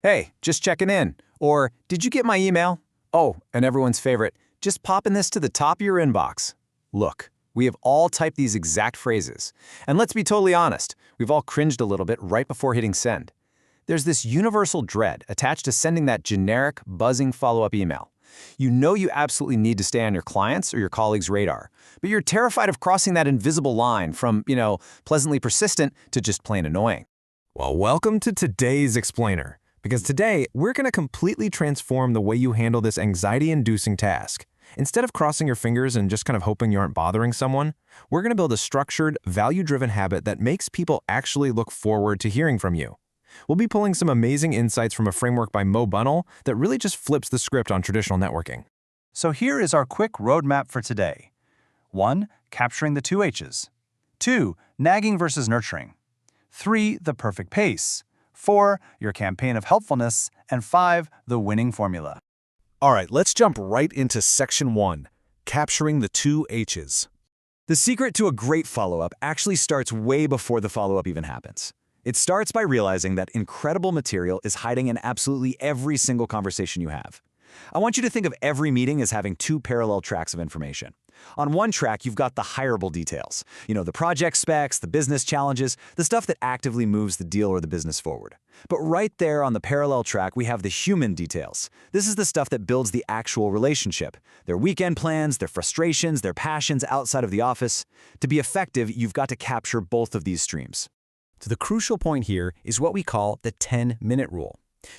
Hey, just checking in. Or, did you get my email? Oh, and everyone's favorite, just popping this to the top of your inbox. Look, we have all typed these exact phrases. And let's be totally honest, we've all cringed a little bit right before hitting send. There's this universal dread attached to sending that generic, buzzing follow-up email. You know you absolutely need to stay on your clients' or your colleagues' radar, but you're terrified of crossing that invisible line from, pleasantly persistent to just plain annoying. Well, welcome to today's Explainer, because today we're going to completely transform the way you handle this anxiety-inducing task. Instead of crossing your fingers and just kind of hoping you aren't bothering someone, we're going to build a structured, value-driven habit that makes people actually look forward to hearing from you. We'll be pulling some amazing insights from a framework by Mo Bunnell that really just flips the script on traditional networking. So here is our quick roadmap for today. 1. Capturing the 2 H's. 2. Nagging versus nurturing. 3. The perfect pace. 4. Your campaign of helpfulness. And 5. The winning formula. All right, let's jump right into Section 1, capturing the 2 H's. The secret to a great follow-up actually starts way before the follow-up even happens. It starts by realizing that incredible material is hiding in absolutely every single conversation you have. I want you to think of every meeting as having 2 parallel tracks of information. On one track, you've got the hireable details. The project specs, the business challenges, the stuff that actively moves the deal or the business forward. But right there on the parallel track, we have the human details. This is the stuff that builds the actual relationship. Their weekend plans, their frustrations, their passions outside of the office. To be effective, you've got to capture both of these streams. So the crucial point here is what we call the 10-minute rule.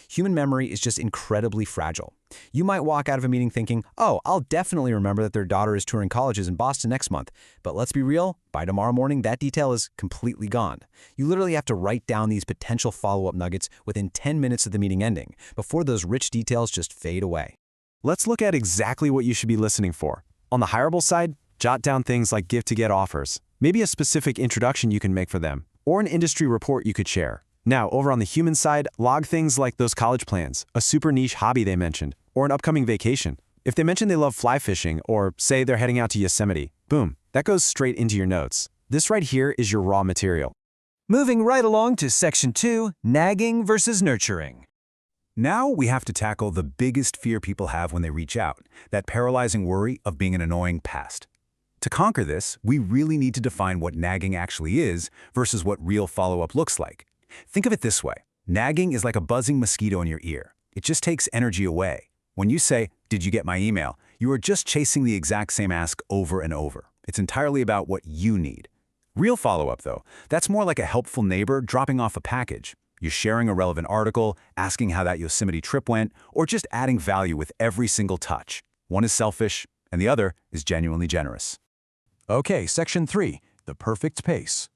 Human memory is just incredibly fragile. You might walk out of a meeting thinking, oh, I'll definitely remember that their daughter is touring colleges in Boston next month. But let's be real, by tomorrow morning, that detail is completely gone. You literally have to write down these potential follow-up nuggets within 10 minutes of the meeting ending, before those rich details just fade away. Let's look at exactly what you should be listening for. On the hireable side, jot down things like give-to-get offers, maybe a specific introduction you can make for them, or an industry report you could share. Now, over on the human side, log things like those college plans, a super niche hobby they mentioned, or an upcoming vacation. If they mention they love fly fishing, or say they're heading out to Yosemite, boom, that goes straight into your notes. This right here is your raw material. Moving right along to Section 2, nagging versus nurturing. Now we have to tackle the biggest fear people have when they reach out, that paralyzing worry of being an annoying pest. To conquer this, we really need to define what nagging actually is versus what real follow-up looks like. Think of it this way. Nagging is like a buzzing mosquito in your ear. It just takes energy away. When you say, "Did you get my email?" you are just chasing the exact same ask over and over. It's entirely about what you need. Real follow-up, though, that's more like a helpful neighbor dropping off a package. You're sharing a relevant article, asking how that Yosemite trip went, or just adding value with every single touch. One is selfish, and the other is genuinely generous. Okay, Section 3, the perfect pace.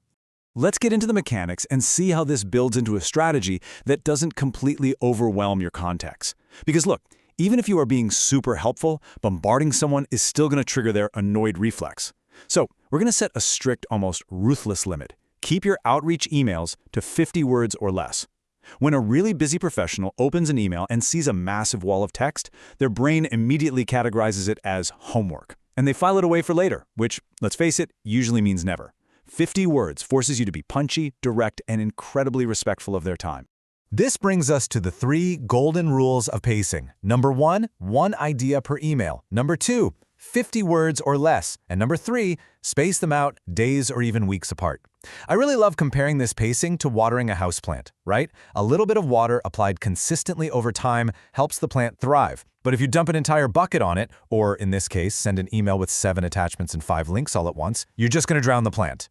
Let's get into the mechanics and see how this builds into a strategy that doesn't completely overwhelm your contacts. Because look, even if you are being super helpful, bombarding someone is still going to trigger their annoyed reflex. So we're going to set a strict, almost ruthless limit. Keep your outreach emails to 50 words or less. When a really busy professional opens an email and sees a massive wall of text, their brain immediately categorizes it as homework. And they file it away for later, which, let's face it, usually means never. 50 words forces you to be punchy, direct, and incredibly respectful of their time. This brings us to the 3 golden rules of pacing. Number 1, 1 idea per email. Number 2, 50 words or less. And number 3, space them out days or even weeks apart. I really love comparing this pacing to watering a houseplant, right? A little bit of water applied consistently over time helps the plant thrive. But if you dump an entire bucket on it, or in this case, send an email with 7 attachments and 5 links all at once, you're just going to drown the plant.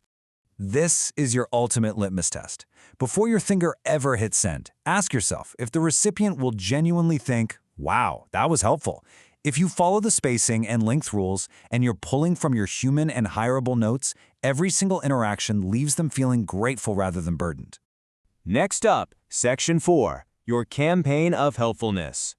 This is your ultimate litmus test. Before your finger ever hits send, ask yourself if the recipient will genuinely think, wow, that was helpful. If you follow the spacing and length rules and you're pulling from your human and hireable notes, every single interaction leaves them feeling grateful rather than burdened. Next up, Section 4, your campaign of helpfulness.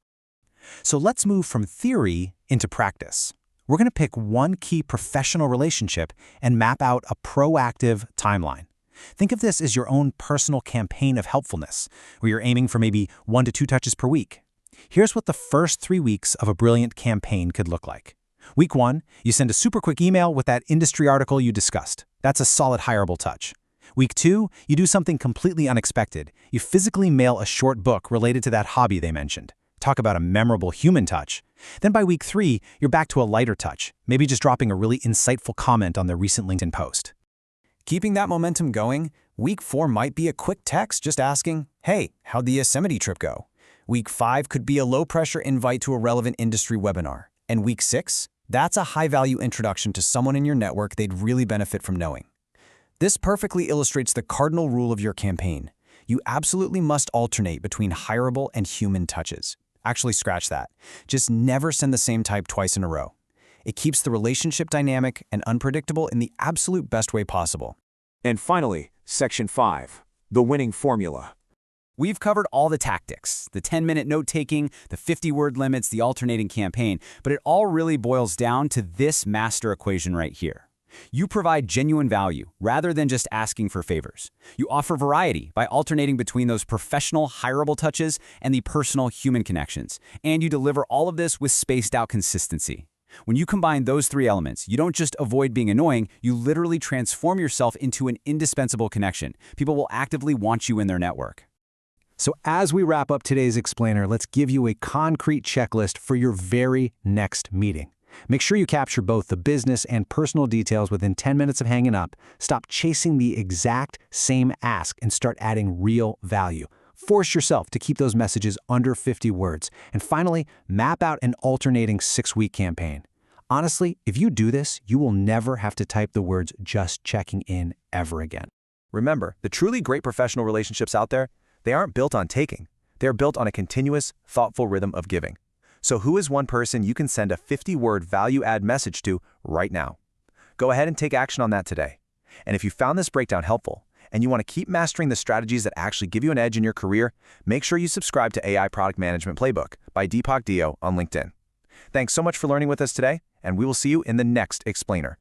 So let's move from theory into practice. We're going to pick one key professional relationship and map out a proactive timeline. Think of this as your own personal campaign of helpfulness, where you're aiming for maybe 1 to 2 touches per week. Here's what the first 3 weeks of a brilliant campaign could look like. Week 1, you send a super quick email with that industry article you discussed. That's a solid hireable touch. Week 2, you do something completely unexpected. You physically mail a short book related to that hobby they mentioned. Talk about a memorable human touch. Then by week 3, you're back to a lighter touch, maybe just dropping a really insightful comment on their recent LinkedIn post. Keeping that momentum going, week 4 might be a quick text just asking, hey, how'd the Yosemite trip go? Week 5 could be a low-pressure invite to a relevant industry webinar. And week 6, that's a high-value introduction to someone in your network they'd really benefit from knowing. This perfectly illustrates the cardinal rule of your campaign. You absolutely must alternate between hireable and human touches. Actually, scratch that. Just never send the same type twice in a row. It keeps the relationship dynamic and unpredictable in the absolute best way possible. And finally, Section 5, the winning formula. We've covered all the tactics, the 10-minute note-taking, the 50-word limits, the alternating campaign, but it all really boils down to this master equation right here. You provide genuine value rather than just asking for favors. You offer variety by alternating between those professional, hireable touches and the personal, human connections. And you deliver all of this with spaced-out consistency. When you combine those 3 elements, you don't just avoid being annoying, you literally transform yourself into an indispensable connection. People will actively want you in their network. So as we wrap up today's explainer, let's give you a concrete checklist for your very next meeting. Make sure you capture both the business and personal details within 10 minutes of hanging up. Stop chasing the exact same ask and start adding real value. Force yourself to keep those messages under 50 words. And finally, map out an alternating 6-week campaign. Honestly, if you do this, you will never have to type the words "just checking in" ever again. Remember, the truly great professional relationships out there, they aren't built on taking. They're built on a continuous, thoughtful rhythm of giving. So who is one person you can send a 50-word value-add message to right now? Go ahead and take action on that today. And if you found this breakdown helpful, and you want to keep mastering the strategies that actually give you an edge in your career, make sure you subscribe to AI Product Management Playbook by Deepak Dio on LinkedIn. Thanks so much for learning with us today, and we will see you in the next explainer.